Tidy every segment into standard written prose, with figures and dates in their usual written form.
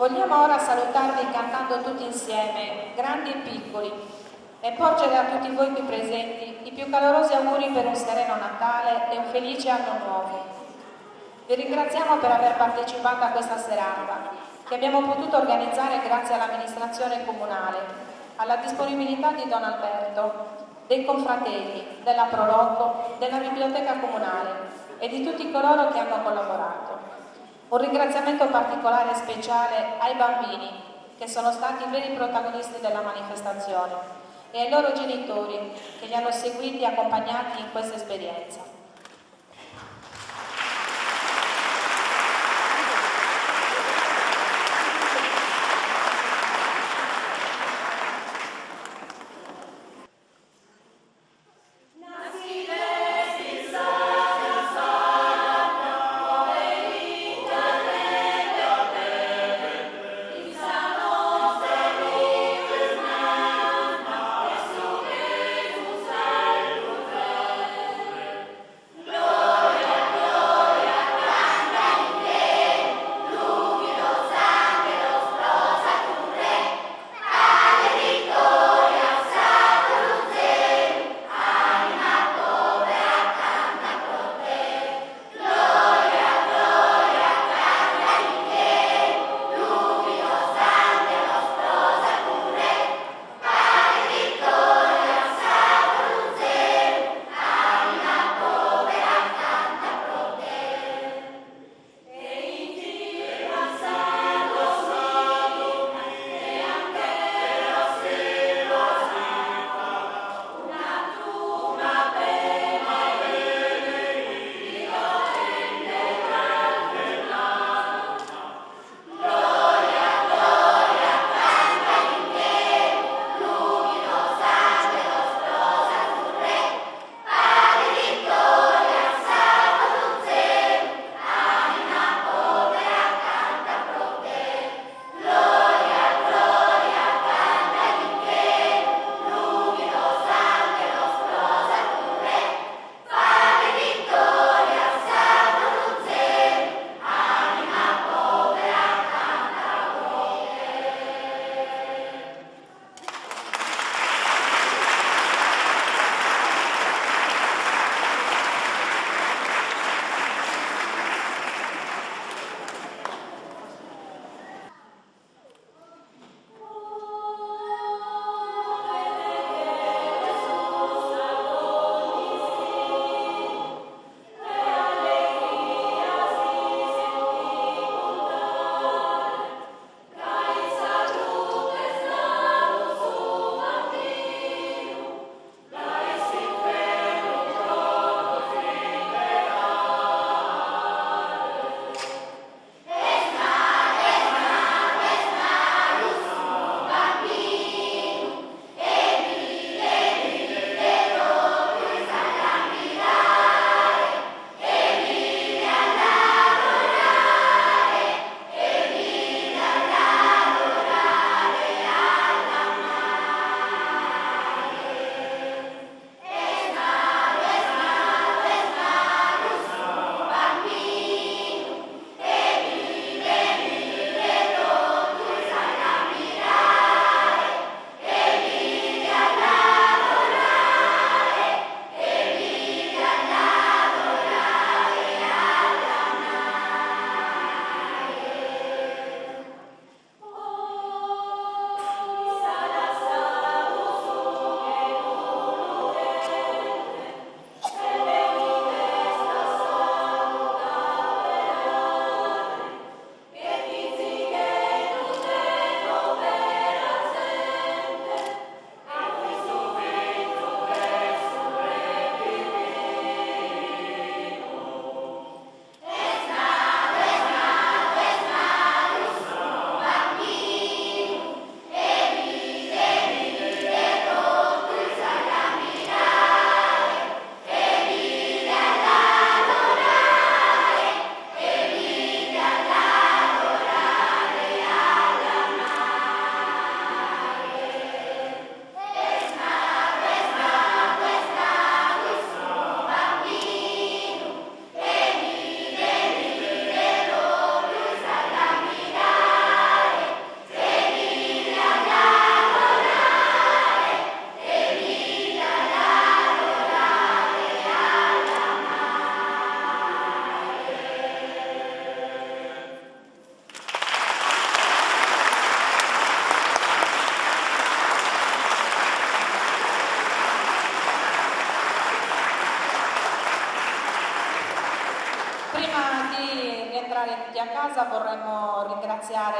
Vogliamo ora salutarvi cantando tutti insieme, grandi e piccoli, e porgere a tutti voi qui presenti i più calorosi auguri per un sereno Natale e un felice anno nuovo. Vi ringraziamo per aver partecipato a questa serata, che abbiamo potuto organizzare grazie all'amministrazione comunale, alla disponibilità di Don Alberto, dei confratelli, della Proloco, della Biblioteca Comunale e di tutti coloro che hanno collaborato. Un ringraziamento particolare e speciale ai bambini, che sono stati i veri protagonisti della manifestazione, e ai loro genitori, che li hanno seguiti e accompagnati in questa esperienza.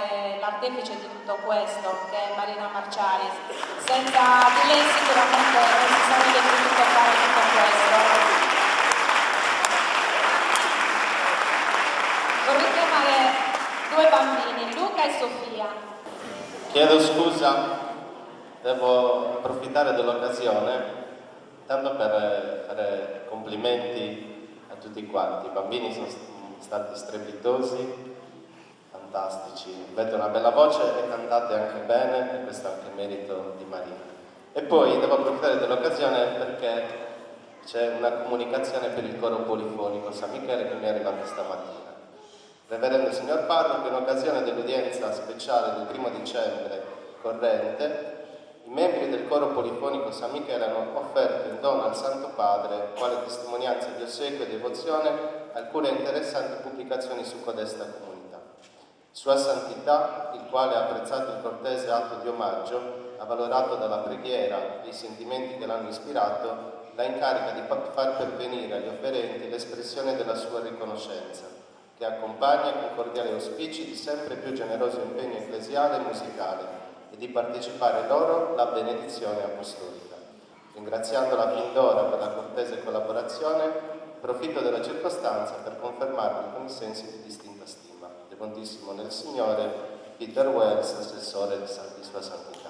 ringraziare l'artefice di tutto questo, che è Marina Marciali. Senza di lei sicuramente non si sarebbe potuto fare tutto questo. Vorrei chiamare due bambini, Luca e Sofia. Chiedo scusa, devo approfittare dell'occasione tanto per fare complimenti a tutti quanti. I bambini sono stati strepitosi, fantastici, avete una bella voce e cantate anche bene, e questo è anche merito di Marina. E poi devo approfittare dell'occasione perché c'è una comunicazione per il coro polifonico San Michele che mi è arrivata stamattina. Reverendo Signor Parroco, in occasione dell'udienza speciale del 1° dicembre corrente, i membri del coro polifonico San Michele hanno offerto in dono al Santo Padre, quale testimonianza di ossequio e devozione, alcune interessanti pubblicazioni su codesta comunità. Sua Santità, il quale ha apprezzato il cortese atto di omaggio, avvalorato dalla preghiera e i sentimenti che l'hanno ispirato, la incarica di far pervenire agli offerenti l'espressione della sua riconoscenza, che accompagna con cordiali auspici di sempre più generoso impegno ecclesiale e musicale e di partecipare loro alla benedizione apostolica. Ringraziandola fin d'ora per la cortese collaborazione, profitto della circostanza per confermarvi con i sensi di distinta stima. Devotissimo nel Signore, Peter Wells, assessore di Sua Santità.